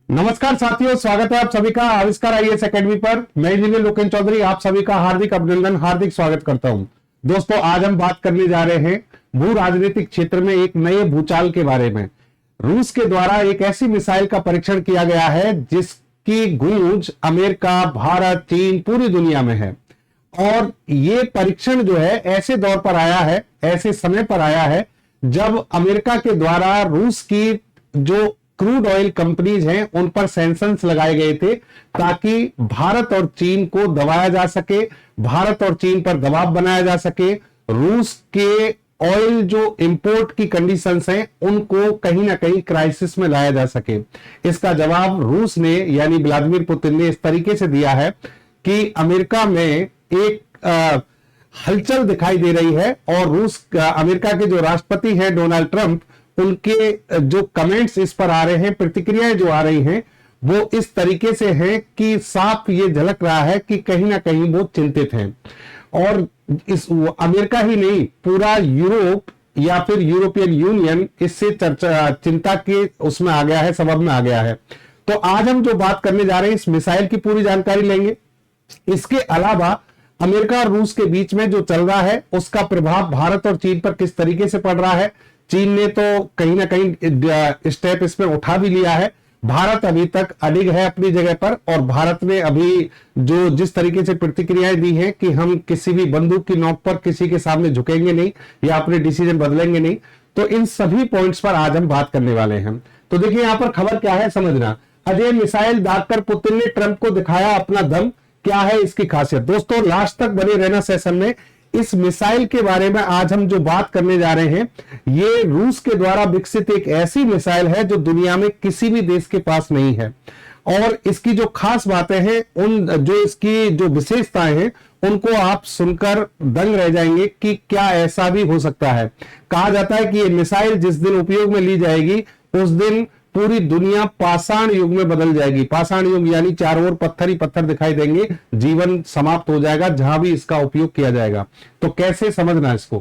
नमस्कार साथियों, स्वागत है आप सभी का आविष्कार आईएएस एकेडमी पर। मैं इंजीनियर लोकेन चौधरी आप सभी का हार्दिक अभिनंदन, हार्दिक स्वागत करता हूं। दोस्तों, आज हम बात करने जा रहे हैं भू राजनीतिक क्षेत्र में एक नए भूचाल के बारे में। रूस के द्वारा एक ऐसी मिसाइल का परीक्षण किया गया है जिसकी गूंज अमेरिका, भारत, चीन, पूरी दुनिया में है। और ये परीक्षण जो है ऐसे दौर पर आया है, ऐसे समय पर आया है जब अमेरिका के द्वारा रूस की जो क्रूड ऑयल कंपनीज हैं उन पर सैंक्शंस लगाए गए थे ताकि भारत और चीन को दबाया जा सके, भारत और चीन पर दबाव बनाया जा सके, रूस के ऑयल जो इंपोर्ट की कंडीशंस हैं उनको कहीं ना कहीं क्राइसिस में लाया जा सके। इसका जवाब रूस ने यानी व्लादिमीर पुतिन ने इस तरीके से दिया है कि अमेरिका में एक हलचल दिखाई दे रही है और अमेरिका के जो राष्ट्रपति हैं डोनाल्ड ट्रंप, उनके जो कमेंट्स इस पर आ रहे हैं, प्रतिक्रियाएं जो आ रही हैं, वो इस तरीके से हैं कि साफ ये झलक रहा है कि कहीं ना कहीं वो चिंतित हैं। और इस अमेरिका ही नहीं, पूरा यूरोप या फिर यूरोपियन यूनियन इससे चिंता के उसमें आ गया है, सबब में आ गया है। तो आज हम जो बात करने जा रहे हैं इस मिसाइल की पूरी जानकारी लेंगे। इसके अलावा अमेरिका और रूस के बीच में जो चल रहा है उसका प्रभाव भारत और चीन पर किस तरीके से पड़ रहा है। चीन ने तो कहीं ना कहीं स्टेप इसमें उठा भी लिया है, भारत अभी तक अडिग है अपनी जगह पर। और भारत ने अभी जो जिस तरीके से प्रतिक्रियाएं दी हैं कि हम किसी भी बंदूक की नोक पर किसी के सामने झुकेंगे नहीं या अपने डिसीजन बदलेंगे नहीं, तो इन सभी पॉइंट्स पर आज हम बात करने वाले हैं। तो देखिए यहां पर खबर क्या है समझना। अजय मिसाइल दागकर पुतिन ने ट्रंप को दिखाया अपना दम, क्या है इसकी खासियत। दोस्तों, लास्ट तक बने रहना सेशन में। इस मिसाइल के बारे में आज हम जो बात करने जा रहे हैं, ये रूस के द्वारा विकसित एक ऐसी मिसाइल है जो दुनिया में किसी भी देश के पास नहीं है। और इसकी जो खास बातें हैं, इसकी जो विशेषताएं हैं, उनको आप सुनकर दंग रह जाएंगे कि क्या ऐसा भी हो सकता है। कहा जाता है कि ये मिसाइल जिस दिन उपयोग में ली जाएगी उस दिन पूरी दुनिया पाषाण युग में बदल जाएगी। पाषाण युग यानी चारों ओर पत्थर ही पत्थर दिखाई देंगे, जीवन समाप्त हो जाएगा जहां भी इसका उपयोग किया जाएगा। तो कैसे समझना इसको।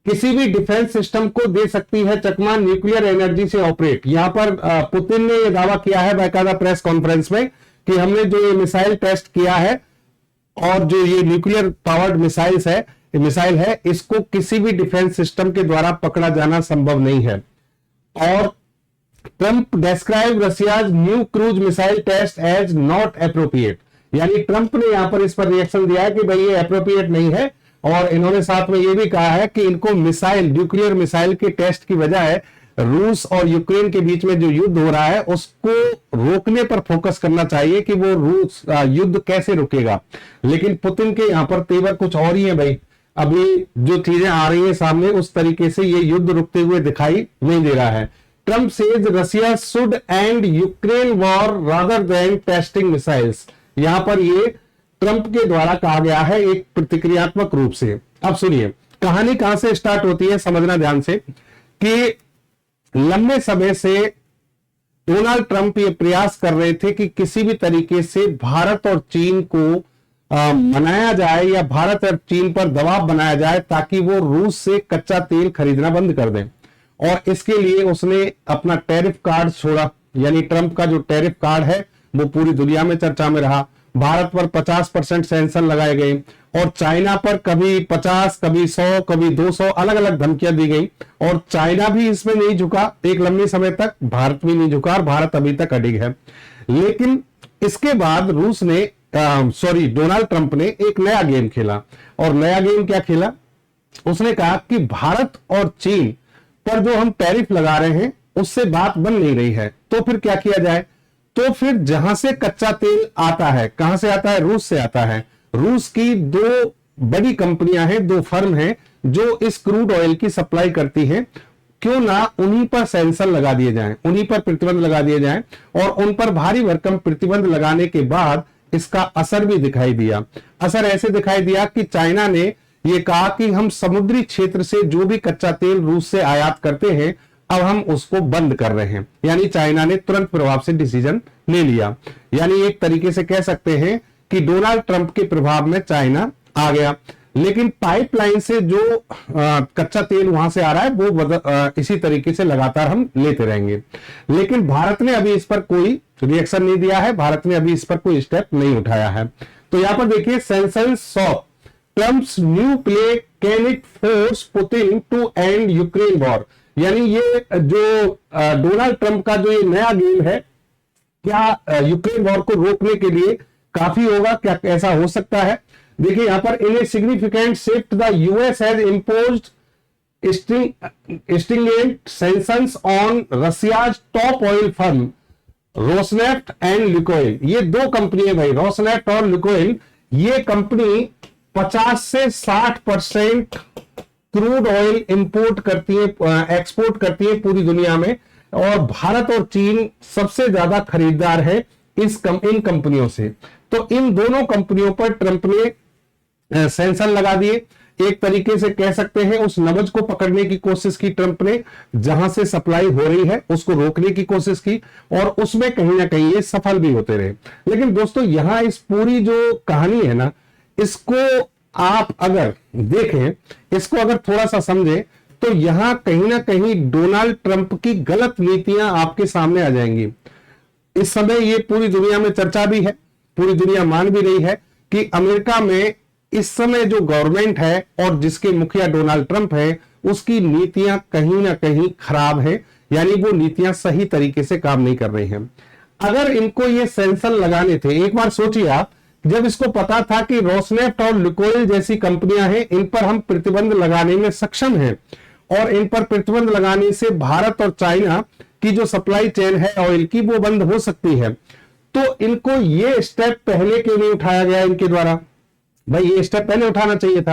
किसी भी डिफेंस सिस्टम को दे सकती है चकमा, न्यूक्लियर एनर्जी से ऑपरेट। यहां पर पुतिन ने यह दावा किया है बाकायदा प्रेस कॉन्फ्रेंस में कि हमने जो ये मिसाइल टेस्ट किया है और जो ये न्यूक्लियर पावर्ड मिसाइल है, इसको किसी भी डिफेंस सिस्टम के द्वारा पकड़ा जाना संभव नहीं है। और Trump describe Russia's new cruise missile test as not appropriate, यानी ट्रंप ने यहां पर इस पर रिएक्शन दिया है कि भाई ये एप्रोप्रिएट नहीं है। और इन्होंने साथ में ये भी कहा है कि इनको न्यूक्लियर मिसाइल के टेस्ट की बजाय रूस और यूक्रेन के बीच में जो युद्ध हो रहा है उसको रोकने पर फोकस करना चाहिए कि वो रूस युद्ध कैसे रुकेगा। लेकिन पुतिन के यहां पर तेवर कुछ और ही है भाई। अभी जो चीजें आ रही है सामने उस तरीके से ये युद्ध रुकते हुए दिखाई नहीं दे रहा है। Trump says Russia should end Ukraine war rather than testing missiles. यहां पर ये ट्रंप के द्वारा कहा गया है एक प्रतिक्रियात्मक रूप से। अब सुनिए कहानी कहां से स्टार्ट होती है, समझना ध्यान से कि लंबे समय से डोनाल्ड ट्रंप ये प्रयास कर रहे थे कि किसी भी तरीके से भारत और चीन को मनाया जाए या भारत और चीन पर दबाव बनाया जाए ताकि वो रूस से कच्चा तेल खरीदना बंद कर दें। और इसके लिए उसने अपना टैरिफ कार्ड छोड़ा, यानी ट्रंप का जो टैरिफ कार्ड है वो पूरी दुनिया में चर्चा में रहा। भारत पर 50% सैंक्शन लगाए गए और चाइना पर कभी 50, कभी 100, कभी 200 अलग अलग धमकियां दी गई। और चाइना भी इसमें नहीं झुका एक लंबे समय तक, भारत भी नहीं झुका और भारत अभी तक अडिग है। लेकिन इसके बाद डोनाल्ड ट्रंप ने एक नया गेम खेला। और नया गेम क्या खेला, उसने कहा कि भारत और चीन पर जो हम टैरिफ लगा रहे हैं उससे बात बन नहीं रही है, तो फिर क्या किया जाए। तो फिर जहां से कच्चा तेल आता है, कहां से आता है, रूस से आता है। रूस की दो बड़ी कंपनियां हैं, दो फर्म हैं जो इस क्रूड ऑयल की सप्लाई करती हैं। क्यों ना उन्हीं पर सैंक्शन लगा दिए जाएं, उन्हीं पर प्रतिबंध लगा दिए जाएं। और उन पर भारी भरकम प्रतिबंध लगाने के बाद इसका असर भी दिखाई दिया। असर ऐसे दिखाई दिया कि चाइना ने ये कहा कि हम समुद्री क्षेत्र से जो भी कच्चा तेल रूस से आयात करते हैं अब हम उसको बंद कर रहे हैं। यानी चाइना ने तुरंत प्रभाव से डिसीजन ले लिया। यानी एक तरीके से कह सकते हैं कि डोनाल्ड ट्रंप के प्रभाव में चाइना आ गया। लेकिन पाइपलाइन से जो कच्चा तेल वहां से आ रहा है वो इसी तरीके से लगातार हम लेते रहेंगे। लेकिन भारत ने अभी इस पर कोई रिएक्शन नहीं दिया है, भारत ने अभी इस पर कोई स्टेप नहीं उठाया है। तो यहां पर देखिए, sanctions saw Trump's new play can it force Putin to end Ukraine war. यानी ये जो डोनाल्ड ट्रंप का जो ये नया गेम है, क्या यूक्रेन वॉर को रोकने के लिए काफी होगा, क्या ऐसा हो सकता है? देखिए यहां पर, in a significant shift the US has imposed stringent sanctions on Russia's top oil firm Rosneft and Lukoil. ये दो कंपनी है भाई, रोसनेफ्ट और लुकोइल। ये कंपनी 50 से 60% क्रूड ऑयल इंपोर्ट करती है, एक्सपोर्ट करती है पूरी दुनिया में, और भारत और चीन सबसे ज्यादा खरीदार है इन कंपनियों से। तो इन दोनों कंपनियों पर ट्रंप ने सेंसर लगा दिए। एक तरीके से कह सकते हैं उस नब्ज को पकड़ने की कोशिश की ट्रंप ने, जहां से सप्लाई हो रही है उसको रोकने की कोशिश की, और उसमें कहीं ना कहीं ये सफल भी होते रहे। लेकिन दोस्तों, यहां इस पूरी जो कहानी है ना, इसको आप अगर देखें, इसको अगर थोड़ा सा समझें, तो यहां कहीं ना कहीं डोनाल्ड ट्रंप की गलत नीतियां आपके सामने आ जाएंगी। इस समय ये पूरी दुनिया में चर्चा भी है, पूरी दुनिया मान भी रही है कि अमेरिका में इस समय जो गवर्नमेंट है और जिसके मुखिया डोनाल्ड ट्रंप है, उसकी नीतियां कहीं ना कहीं खराब है, यानी वो नीतियां सही तरीके से काम नहीं कर रही हैं। अगर इनको ये सेंसर लगाने थे, एक बार सोचिए आप, जब इसको पता था कि रोसनेफ्ट और लुकोइल जैसी कंपनियां हैं, इन पर हम प्रतिबंध लगाने में सक्षम हैं, और इन पर प्रतिबंध लगाने से भारत और चाइना की जो सप्लाई चेन है ऑयल की, वो बंद हो सकती है। तो इनको ये स्टेप पहले क्यों नहीं उठाया गया इनके द्वारा? भाई ये स्टेप पहले उठाना चाहिए था।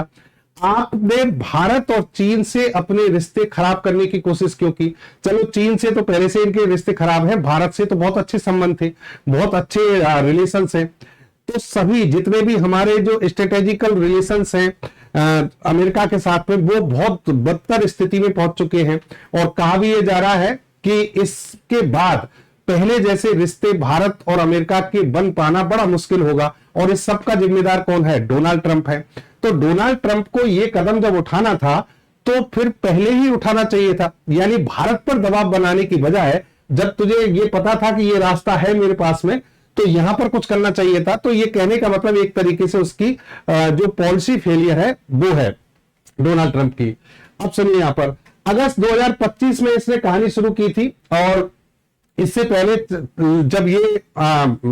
आपने भारत और चीन से अपने रिश्ते खराब करने की कोशिश क्यों की? चलो, चीन से तो पहले से इनके रिश्ते खराब हैं, भारत से तो बहुत अच्छे संबंध थे, बहुत अच्छे रिलेशन है। तो सभी जितने भी हमारे जो स्ट्रेटेजिकल रिलेशंस हैं अमेरिका के साथ में, वो बहुत बदतर स्थिति में पहुंच चुके हैं, और कहा भी ये जा रहा है कि इसके बाद पहले जैसे रिश्ते भारत और अमेरिका के बन पाना बड़ा मुश्किल होगा। और इस सब का जिम्मेदार कौन है? डोनाल्ड ट्रंप है। तो डोनाल्ड ट्रंप को यह कदम जब उठाना था, तो फिर पहले ही उठाना चाहिए था, यानी भारत पर दबाव बनाने की बजाय, जब तुझे ये पता था कि ये रास्ता है मेरे पास में, तो यहां पर कुछ करना चाहिए था। तो ये कहने का मतलब एक तरीके से उसकी जो पॉलिसी फेलियर है वो है डोनाल्ड ट्रंप की। अब सुनिए, यहां पर अगस्त 2025 में इसने कहानी शुरू की थी, और इससे पहले जब ये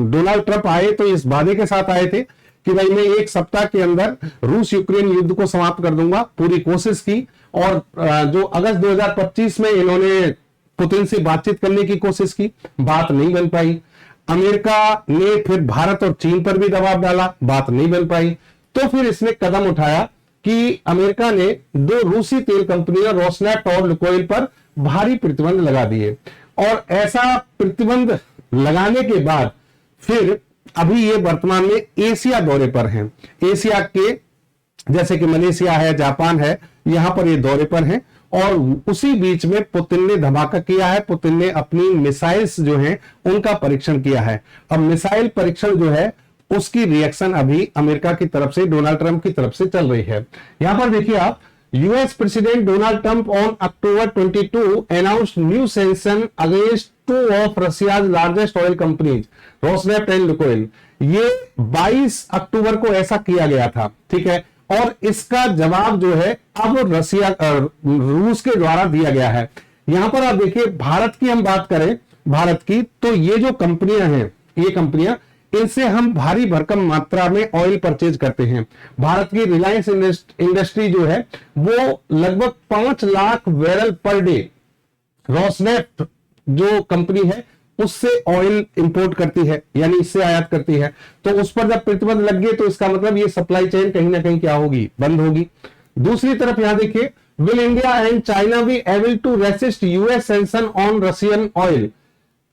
डोनाल्ड ट्रंप आए तो इस वादे के साथ आए थे कि भाई मैं 1 सप्ताह के अंदर रूस यूक्रेन युद्ध को समाप्त कर दूंगा, पूरी कोशिश की। और जो अगस्त 2025 में इन्होंने पुतिन से बातचीत करने की कोशिश की, बात नहीं बन पाई। अमेरिका ने फिर भारत और चीन पर भी दबाव डाला, बात नहीं बन पाई। तो फिर इसने कदम उठाया कि अमेरिका ने 2 रूसी तेल कंपनियों रोसनेफ्ट और लुकोइल पर भारी प्रतिबंध लगा दिए। और ऐसा प्रतिबंध लगाने के बाद फिर अभी ये वर्तमान में एशिया दौरे पर हैं। एशिया के जैसे कि मलेशिया है, जापान है, यहां पर ये दौरे पर हैं। और उसी बीच में पुतिन ने धमाका किया है, पुतिन ने अपनी मिसाइल्स जो हैं उनका परीक्षण किया है। अब मिसाइल परीक्षण जो है उसकी रिएक्शन अभी अमेरिका की तरफ से, डोनाल्ड ट्रंप की तरफ से चल रही है। यहां पर देखिए आप, US President Donald Trump on October 22 announced new sanction against 2 of Russia's largest oil companies, Rosneft and Lukoil। ये 22 अक्टूबर को ऐसा किया गया था, ठीक है। और इसका जवाब जो है अब रूस के द्वारा दिया गया है। यहां पर आप देखिए, भारत की हम बात करें, भारत की, तो ये जो कंपनियां हैं, ये कंपनियां, इनसे हम भारी भरकम मात्रा में ऑयल परचेज करते हैं। भारत की रिलायंस इंडस्ट्री जो है वो लगभग 5 lakh barrel per day Rosneft जो कंपनी है उससे ऑयल इंपोर्ट करती है, यानी इससे आयात करती है। तो उस पर जब प्रतिबंध लग गए तो इसका मतलब ये सप्लाई चेन कहीं ना कहीं क्या होगी? बंद होगी। दूसरी तरफ यहां देखिए, will India and China be able to resist US sanction on Russian oil.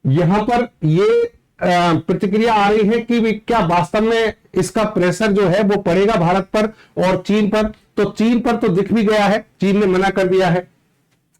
यहां पर ये प्रतिक्रिया आ रही है कि क्या वास्तव में इसका प्रेशर जो है वो पड़ेगा भारत पर और चीन पर? तो चीन पर तो दिख भी गया है, चीन ने मना कर दिया है।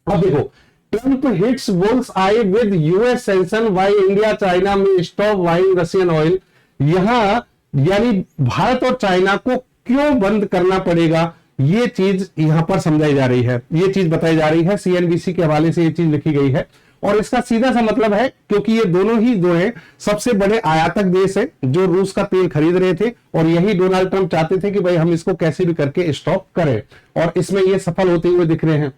अब देखो, Trump hits bulls I with US sanction why India China में स्टॉप बाइंग रशियन ऑयल। यहां यानी भारत और चाइना को क्यों बंद करना पड़ेगा, ये चीज यहां पर समझाई जा रही है, ये चीज बताई जा रही है। सीएनबीसी के हवाले से ये चीज लिखी गई है और इसका सीधा सा मतलब है, क्योंकि ये दोनों ही जो है सबसे बड़े आयातक देश है जो रूस का तेल खरीद रहे थे और यही डोनाल्ड ट्रंप चाहते थे कि भाई हम इसको कैसे भी करके स्टॉप करें और इसमें ये सफल होते हुए दिख रहे हैं।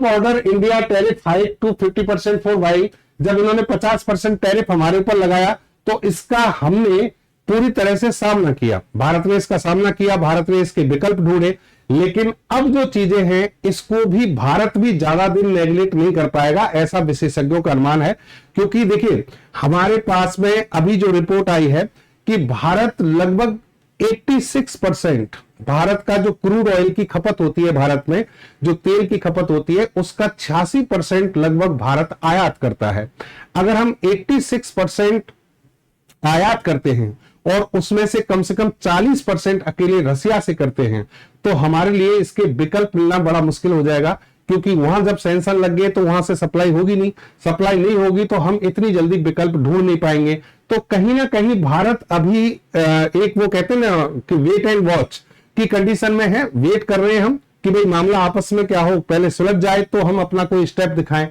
Order India tariff hike to 50% for why, जब इन्होंने 50% टैरिफ हमारे ऊपर लगाया तो इसका हमने पूरी तरह से सामना किया, भारत ने इसका सामना किया, भारत ने इसके विकल्प ढूंढे। लेकिन अब जो चीजें हैं इसको भी भारत भी ज्यादा दिन नेग्लेक्ट नहीं कर पाएगा, ऐसा विशेषज्ञों का अनुमान है। क्योंकि देखिए हमारे पास में अभी जो रिपोर्ट आई है कि भारत लगभग 86%, भारत का जो क्रूड ऑयल की खपत होती है, भारत में जो तेल की खपत होती है उसका 86% लगभग भारत आयात करता है। अगर हम 86% आयात करते हैं और उसमें से कम 40% अकेले रसिया से करते हैं तो हमारे लिए इसके विकल्प मिलना बड़ा मुश्किल हो जाएगा, क्योंकि वहां जब सैंक्शन लग गए तो वहां से सप्लाई होगी नहीं, सप्लाई नहीं होगी तो हम इतनी जल्दी विकल्प ढूंढ नहीं पाएंगे। तो कहीं ना कहीं भारत अभी एक वो कहते हैं ना कि वेट एंड वॉच की कंडीशन में है, वेट कर रहे हैं हम कि भाई मामला आपस में क्या हो, पहले सुलझ जाए तो हम अपना कोई स्टेप दिखाएं।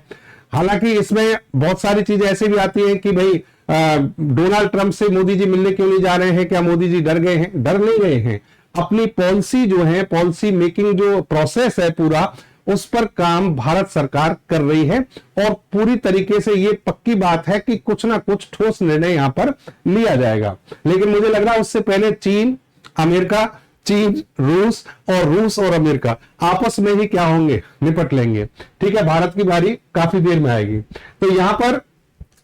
हालांकि इसमें बहुत सारी चीजें ऐसी भी आती है कि भाई डोनाल्ड ट्रंप से मोदी जी मिलने क्यों नहीं जा रहे हैं, क्या मोदी जी डर गए हैं? डर नहीं गए हैं, अपनी पॉलिसी जो है, पॉलिसी मेकिंग जो प्रोसेस है पूरा, उस पर काम भारत सरकार कर रही है और पूरी तरीके से ये पक्की बात है कि कुछ ना कुछ ठोस निर्णय यहां पर लिया जाएगा। लेकिन मुझे लग रहा है उससे पहले चीन, अमेरिका, चीन, रूस और अमेरिका आपस में ही क्या होंगे, निपट लेंगे। ठीक है, भारत की बारी काफी देर में आएगी। तो यहां पर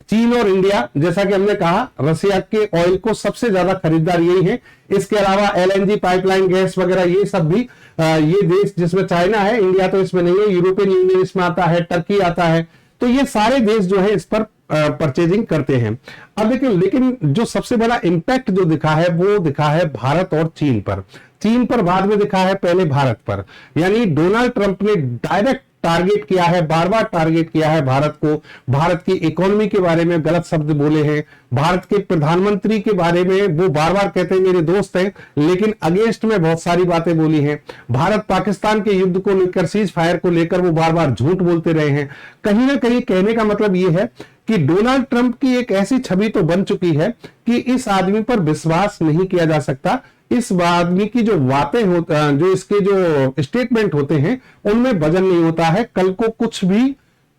चीन और इंडिया, जैसा कि हमने कहा, रसिया के ऑयल को सबसे ज्यादा खरीदार यही है। इसके अलावा एलएनजी पाइपलाइन, गैस वगैरह ये सब भी ये देश, जिसमें चाइना है, इंडिया तो इसमें नहीं है, यूरोपियन यूनियन इसमें आता है, टर्की आता है, तो ये सारे देश जो है इस पर परचेजिंग करते हैं। अब देखिए, लेकिन जो सबसे बड़ा इंपैक्ट जो दिखा है वो दिखा है भारत और चीन पर। चीन पर बाद में दिखा है, पहले भारत पर। यानी डोनाल्ड ट्रंप ने डायरेक्ट टारगेट किया है, बार बार टारगेट किया है भारत को, भारत की इकोनॉमी के बारे में गलत शब्द बोले हैं, भारत के प्रधानमंत्री के बारे में वो बार बार कहते हैं मेरे दोस्त हैं, लेकिन अगेंस्ट में बहुत सारी बातें बोली हैं। भारत पाकिस्तान के युद्ध को लेकर, सीज फायर को लेकर वो बार बार झूठ बोलते रहे हैं। कहीं ना कहीं कहने का मतलब ये है कि डोनाल्ड ट्रंप की एक ऐसी छवि तो बन चुकी है कि इस आदमी पर विश्वास नहीं किया जा सकता। इस आदमी की जो बातें होता, जो इसके जो स्टेटमेंट होते हैं उनमें वजन नहीं होता है, कल को कुछ भी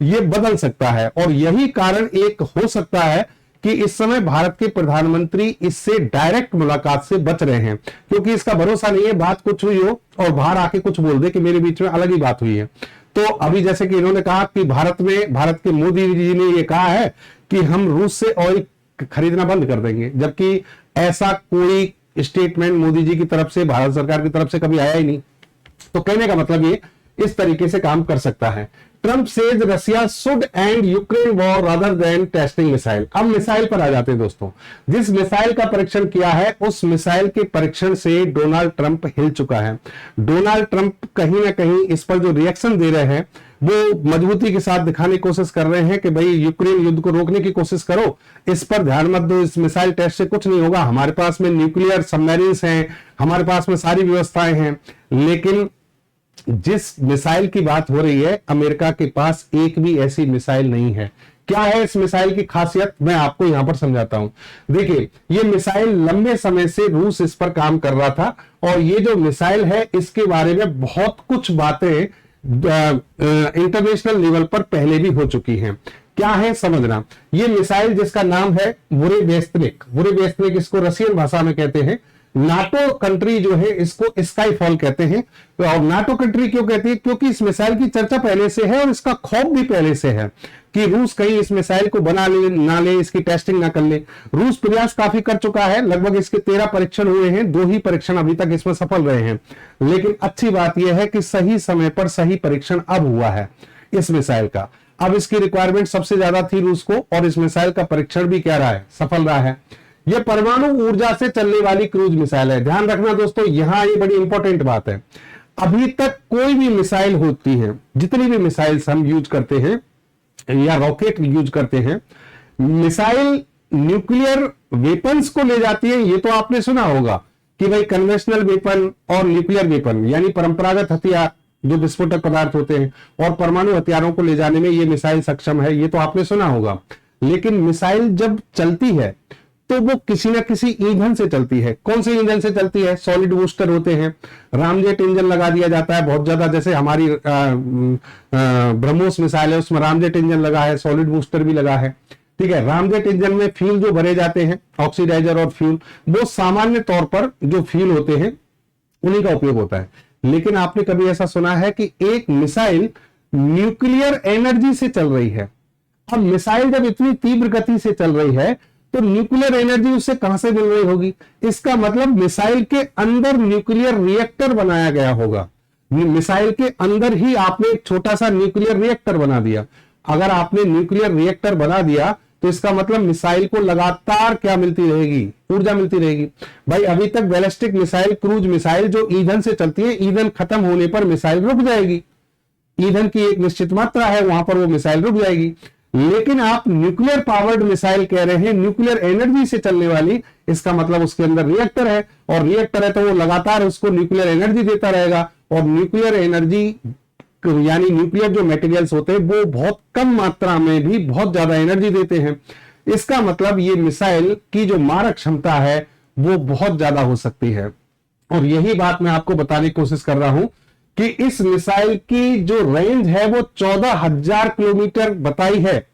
ये बदल सकता है। और यही कारण एक हो सकता है कि इस समय भारत के प्रधानमंत्री इससे डायरेक्ट मुलाकात से बच रहे हैं, क्योंकि इसका भरोसा नहीं है बात कुछ हुई हो और बाहर आके कुछ बोल दे कि मेरे बीच में अलग ही बात हुई है। तो अभी जैसे कि इन्होंने कहा कि भारत के मोदी जी ने ये कहा है कि हम रूस से ऑयल खरीदना बंद कर देंगे, जबकि ऐसा कोई स्टेटमेंट मोदी जी की तरफ से, भारत सरकार की तरफ से कभी आया ही नहीं। तो कहने का मतलब ये इस तरीके से काम कर सकता है। Trump says Russia should end Ukraine war rather than testing missile. अब मिसाइल पर आ जाते हैं दोस्तों। जिस मिसाइल का परीक्षण किया है उस मिसाइल के परीक्षण से डोनाल्ड ट्रंप हिल चुका है। डोनाल्ड ट्रंप कहीं ना कहीं इस पर जो रिएक्शन दे रहे हैं वो मजबूती के साथ दिखाने की कोशिश कर रहे हैं कि भाई यूक्रेन युद्ध को रोकने की कोशिश करो, इस पर ध्यान मत दो, इस मिसाइल टेस्ट से कुछ नहीं होगा, हमारे पास में न्यूक्लियर सबमरीन्स हैं, हमारे पास में सारी व्यवस्थाएं हैं। लेकिन जिस मिसाइल की बात हो रही है, अमेरिका के पास एक भी ऐसी मिसाइल नहीं है। क्या है इस मिसाइल की खासियत, मैं आपको यहां पर समझाता हूं। देखिए, ये मिसाइल लंबे समय से रूस इस पर काम कर रहा था और ये जो मिसाइल है इसके बारे में बहुत कुछ बातें इंटरनेशनल लेवल पर पहले भी हो चुकी हैं। क्या है समझना, ये मिसाइल जिसका नाम है बुरेवेस्त्निक, इसको रशियन भाषा में कहते हैं। नाटो कंट्री जो है इसको स्काई फॉल कहते हैं। और नाटो कंट्री क्यों कहती है, क्योंकि इस मिसाइल की चर्चा पहले से है और इसका खौफ भी पहले से है कि रूस कहीं इस मिसाइल को बना ले ना ले, इसकी टेस्टिंग ना कर ले। रूस प्रयास काफी कर चुका है, लगभग इसके 13 परीक्षण हुए हैं, 2 ही परीक्षण अभी तक इसमें सफल रहे हैं। लेकिन अच्छी बात यह है कि सही समय पर सही परीक्षण अब हुआ है इस मिसाइल का। अब इसकी रिक्वायरमेंट सबसे ज्यादा थी रूस को और इस मिसाइल का परीक्षण भी क्या रहा है, सफल रहा है। यह परमाणु ऊर्जा से चलने वाली क्रूज मिसाइल है। ध्यान रखना दोस्तों, यहां ये बड़ी इंपॉर्टेंट बात है। अभी तक कोई भी मिसाइल होती है, जितनी भी मिसाइल्स हम यूज करते हैं या रॉकेट यूज करते हैं, मिसाइल न्यूक्लियर वेपन्स को ले जाती है। ये तो आपने सुना होगा कि भाई कन्वेंशनल वेपन और न्यूक्लियर वेपन यानी परंपरागत हथियार जो विस्फोटक पदार्थ होते हैं और परमाणु हथियारों को ले जाने में ये मिसाइल सक्षम है, ये तो आपने सुना होगा। लेकिन मिसाइल जब चलती है तो वो किसी ना किसी ईंधन से चलती है। कौन से ईंधन से चलती है? सॉलिड बूस्टर होते हैं, रामजेट इंजन लगा दिया जाता है बहुत ज्यादा, जैसे हमारी ब्रह्मोस मिसाइल है उसमें रामजेट इंजन लगा है, सॉलिड बूस्टर भी लगा है, ठीक है। रामजेट इंजन में फ्यूल जो भरे जाते हैं, ऑक्सीडाइजर और फ्यूल, वो सामान्य तौर पर जो फ्यूल होते हैं उन्हीं का उपयोग होता है। लेकिन आपने कभी ऐसा सुना है कि एक मिसाइल न्यूक्लियर एनर्जी से चल रही है? अब मिसाइल जब इतनी तीव्र गति से चल रही है तो न्यूक्लियर एनर्जी उससे कहां से मिल रही होगी? इसका मतलब मिसाइल के अंदर न्यूक्लियर रिएक्टर बनाया गया होगा। मिसाइल के अंदर ही आपने एक छोटा सा न्यूक्लियर रिएक्टर बना दिया। अगर आपने न्यूक्लियर रिएक्टर बना दिया तो इसका मतलब मिसाइल को लगातार क्या मिलती रहेगी? ऊर्जा मिलती रहेगी। भाई अभी तक बैलिस्टिक मिसाइल, क्रूज मिसाइल जो ईंधन से चलती है, ईंधन खत्म होने पर मिसाइल रुक जाएगी। ईंधन की एक निश्चित मात्रा है, वहां पर वो मिसाइल रुक जाएगी। लेकिन आप न्यूक्लियर पावर्ड मिसाइल कह रहे हैं, न्यूक्लियर एनर्जी से चलने वाली, इसका मतलब उसके अंदर रिएक्टर है, और रिएक्टर है तो वो लगातार उसको न्यूक्लियर एनर्जी देता रहेगा। और न्यूक्लियर एनर्जी यानी न्यूक्लियर जो मटेरियल्स होते हैं वो बहुत कम मात्रा में भी बहुत ज्यादा एनर्जी देते हैं। इसका मतलब ये मिसाइल की जो मारक क्षमता है वो बहुत ज्यादा हो सकती है। और यही बात मैं आपको बताने की कोशिश कर रहा हूं कि इस मिसाइल की जो रेंज है वो 14,000 किलोमीटर बताई है।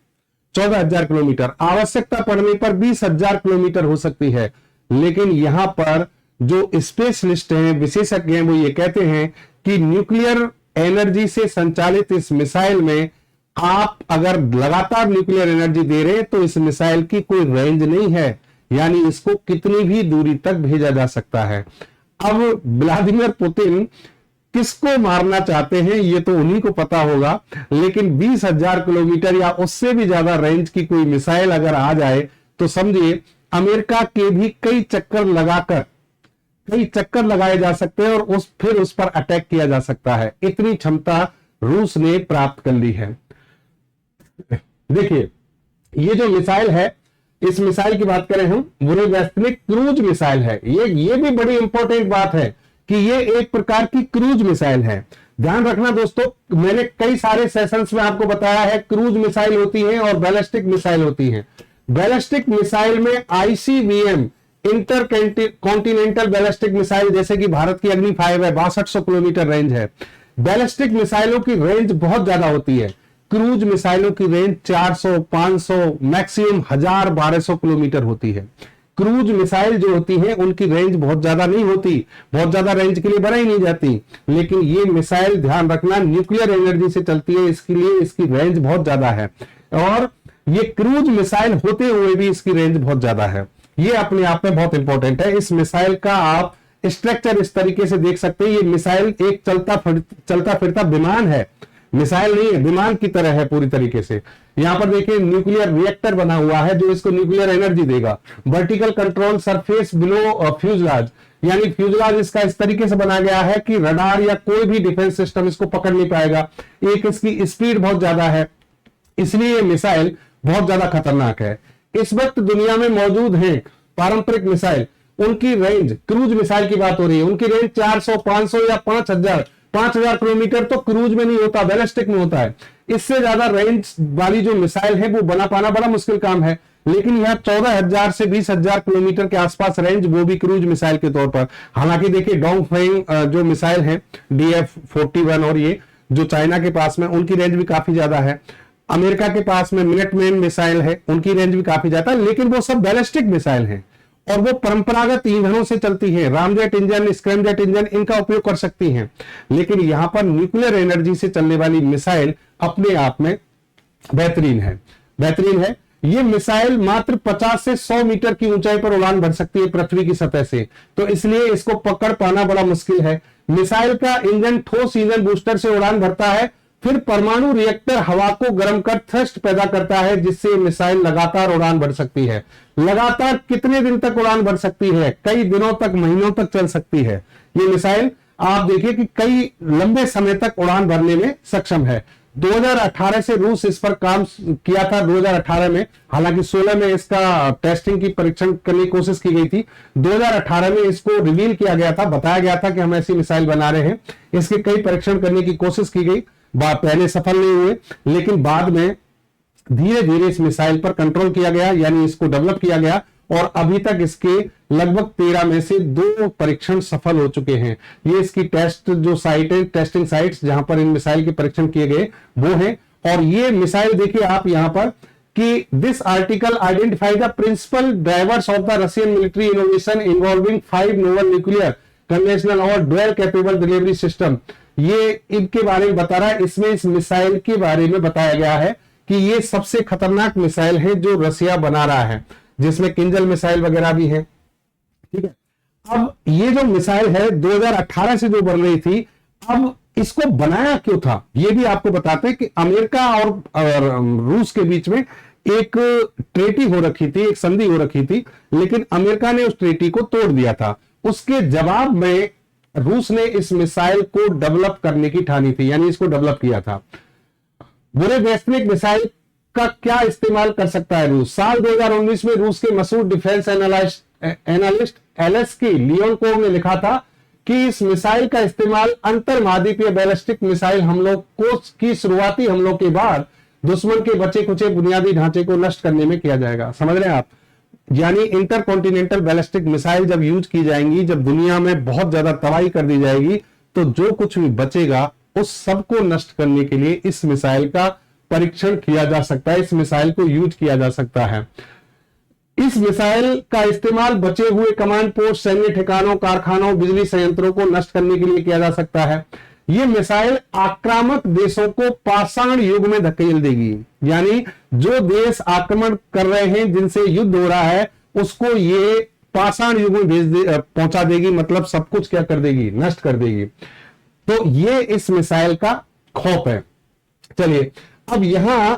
14,000 किलोमीटर, आवश्यकता पड़ने पर 20,000 किलोमीटर हो सकती है। लेकिन यहां पर जो स्पेशलिस्ट हैं, विशेषज्ञ हैं, वो ये कहते हैं कि न्यूक्लियर एनर्जी से संचालित इस मिसाइल में आप अगर लगातार न्यूक्लियर एनर्जी दे रहे हैं तो इस मिसाइल की कोई रेंज नहीं है, यानी इसको कितनी भी दूरी तक भेजा जा सकता है। अब व्लादिमीर पुतिन किसको मारना चाहते हैं ये तो उन्हीं को पता होगा, लेकिन 20,000 किलोमीटर या उससे भी ज्यादा रेंज की कोई मिसाइल अगर आ जाए तो समझिए अमेरिका के भी कई चक्कर लगाए जा सकते हैं और फिर उस पर अटैक किया जा सकता है। इतनी क्षमता रूस ने प्राप्त कर ली है। देखिए ये जो मिसाइल है, इस मिसाइल की बात करें हम, वो वैश्विक क्रूज मिसाइल है। ये भी बड़ी इंपॉर्टेंट बात है कि ये एक प्रकार की क्रूज मिसाइल है। ध्यान रखना दोस्तों, मैंने कई सारे सेशंस में आपको बताया है क्रूज मिसाइल होती है और बैलिस्टिक मिसाइल होती है। बैलिस्टिक मिसाइल में ICBM, inter continental ballistic missile, जैसे कि भारत की अग्नि 5 है, 6200 किलोमीटर रेंज है। बैलिस्टिक मिसाइलों की रेंज बहुत ज्यादा होती है। क्रूज मिसाइलों की रेंज 400, 500, मैक्सिमम 1000, 1200 किलोमीटर होती है। क्रूज मिसाइल जो होती है उनकी रेंज बहुत ज्यादा नहीं होती, बहुत ज्यादा रेंज के लिए बनाई नहीं जाती। लेकिन ये मिसाइल ध्यान रखना न्यूक्लियर एनर्जी से चलती है, इसके लिए इसकी रेंज बहुत ज्यादा है। और ये क्रूज मिसाइल होते हुए भी इसकी रेंज बहुत ज्यादा है। ये अपने आप में बहुत इंपॉर्टेंट है। इस मिसाइल का आप स्ट्रक्चर इस तरीके से देख सकते हैं। ये मिसाइल एक चलता फिरता विमान है, मिसाइल नहीं है, विमान की तरह है पूरी तरीके से। यहां पर देखिए न्यूक्लियर रिएक्टर बना हुआ है जो इसको न्यूक्लियर एनर्जी देगा। Vertical control surface below fuselage, यानी फ्यूजलाज इसका इस तरीके से बना गया है कि रडार या कोई भी डिफेंस सिस्टम इसको पकड़ नहीं पाएगा। एक इसकी स्पीड बहुत ज्यादा है, इसलिए ये मिसाइल बहुत ज्यादा खतरनाक है। इस वक्त दुनिया में मौजूद है पारंपरिक मिसाइल, उनकी रेंज, क्रूज मिसाइल की बात हो रही है, उनकी रेंज 400, 500 या 5000 किलोमीटर तो क्रूज में नहीं होता, बैलिस्टिक में होता है। इससे ज्यादा रेंज वाली जो मिसाइल है वो बना पाना बड़ा मुश्किल काम है। लेकिन यह 14,000 से 20,000 किलोमीटर के आसपास रेंज, वो भी क्रूज मिसाइल के तौर पर। हालांकि देखिए डोंगफेंग जो मिसाइल है DF-41 और ये जो चाइना के पास में, उनकी रेंज भी काफी ज्यादा है। अमेरिका के पास में मिनटमैन मिसाइल है, उनकी रेंज भी काफी ज्यादा है। लेकिन वो सब बैलिस्टिक मिसाइल है और वो परंपरागत ईंधनों से चलती है। रामजेट इंजन, स्क्रैमजेट इंजन, इनका उपयोग कर सकती हैं। लेकिन यहां पर न्यूक्लियर एनर्जी से चलने वाली मिसाइल अपने आप में बेहतरीन है। ये मिसाइल मात्र 50 से 100 मीटर की ऊंचाई पर उड़ान भर सकती है पृथ्वी की सतह से, तो इसलिए इसको पकड़ पाना बड़ा मुश्किल है। मिसाइल का इंजन ठोस ईंधन बूस्टर से उड़ान भरता है, फिर परमाणु रिएक्टर हवा को गर्म कर थ्रस्ट पैदा करता है, जिससे मिसाइल लगातार उड़ान भर सकती है। लगातार कितने दिन तक उड़ान भर सकती है? कई दिनों तक, महीनों तक चल सकती है ये मिसाइल। आप देखिए कि कई लंबे समय तक उड़ान भरने में सक्षम है। 2018 से रूस इस पर काम किया था, 2018 में, हालांकि 16 में इसका टेस्टिंग की परीक्षण करने की कोशिश की गई थी। 2018 में इसको रिवील किया गया था, बताया गया था कि हम ऐसी मिसाइल बना रहे हैं। इसके कई परीक्षण करने की कोशिश की गई, पहले सफल नहीं हुए, लेकिन बाद में धीरे धीरे इस मिसाइल पर कंट्रोल किया गया, यानी इसको डेवलप किया गया, और अभी तक इसके लगभग 13 में से 2 परीक्षण सफल हो चुके हैं। ये इसकी टेस्ट जो साइट है, टेस्टिंग साइट्स जहां पर इन मिसाइल के परीक्षण किए गए वो हैं। और ये मिसाइल देखिए आप यहां पर कि this article identify the principal drivers of the Russian military innovation involving 5 novel nuclear conventional और ड्वेल कैपेबल डिलीवरी सिस्टम। ये इनके बारे में बता रहा है। इसमें इस मिसाइल के बारे में बताया गया है कि ये सबसे खतरनाक मिसाइल है जो रसिया बना रहा है, जिसमें किंजल मिसाइल वगैरह भी है। ठीक है, अब ये जो मिसाइल है 2018 से जो बन रही थी, अब इसको बनाया क्यों था ये भी आपको बताते हैं कि अमेरिका और रूस के बीच में एक ट्रेटी हो रखी थी, एक संधि हो रखी थी, लेकिन अमेरिका ने उस ट्रेटी को तोड़ दिया था। उसके जवाब में रूस ने इस मिसाइल को डेवलप करने की ठानी थी, यानी इसको डेवलप किया था। बुरे वैश्विक मिसाइल का क्या इस्तेमाल कर सकता है रूस? साल 2019 में रूस के मशहूर डिफेंस एनालिस्ट एलेस्की लियोनकोव ने लिखा था कि इस मिसाइल का इस्तेमाल अंतर महाद्वीपीय बैलिस्टिक मिसाइल हमलों की शुरुआती हमलों के बाद दुश्मन के बचे कुचे बुनियादी ढांचे को नष्ट करने में किया जाएगा। समझ रहे हैं आप? यानी इंटरकॉन्टिनेंटल बैलिस्टिक मिसाइल जब यूज की जाएंगी, जब दुनिया में बहुत ज्यादा तबाही कर दी जाएगी, तो जो कुछ भी बचेगा उस सबको नष्ट करने के लिए इस मिसाइल का परीक्षण किया जा सकता है, इस मिसाइल को यूज किया जा सकता है। इस मिसाइल का इस्तेमाल बचे हुए कमांड पोस्ट, सैन्य ठिकानों, कारखानों, बिजली संयंत्रों को नष्ट करने के लिए किया जा सकता है। यह मिसाइल आक्रामक देशों को पाषाण युग में धकेल देगी, यानी जो देश आक्रमण कर रहे हैं, जिनसे युद्ध हो रहा है, उसको ये पाषाण युग में पहुंचा देगी, मतलब सब कुछ क्या कर देगी, नष्ट कर देगी। तो ये इस मिसाइल का खौफ है। चलिए, अब यहां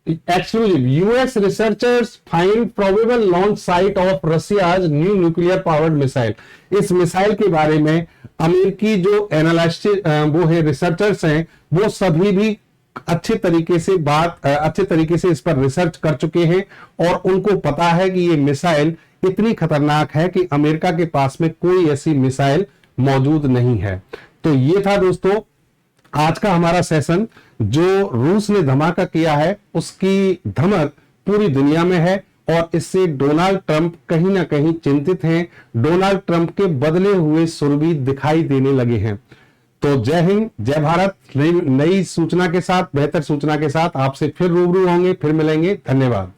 exclusive US researchers find probable launch site of Russia's new nuclear powered missile. इस मिसाइल के बारे में अमेरिकी जो एनालिस्ट वो है, रिसर्चर्स हैं, वो सभी भी अच्छे तरीके से इस पर रिसर्च कर चुके हैं, और उनको पता है कि ये मिसाइल इतनी खतरनाक है कि अमेरिका के पास में कोई ऐसी मिसाइल मौजूद नहीं है। तो ये था दोस्तों आज का हमारा सेशन। जो रूस ने धमाका किया है उसकी धमक पूरी दुनिया में है, और इससे डोनाल्ड ट्रंप कहीं ना कहीं चिंतित हैं। डोनाल्ड ट्रंप के बदले हुए सुर भी दिखाई देने लगे हैं। तो जय हिंद, जय भारत। नई सूचना के साथ, बेहतर सूचना के साथ आपसे फिर रूबरू होंगे, फिर मिलेंगे। धन्यवाद।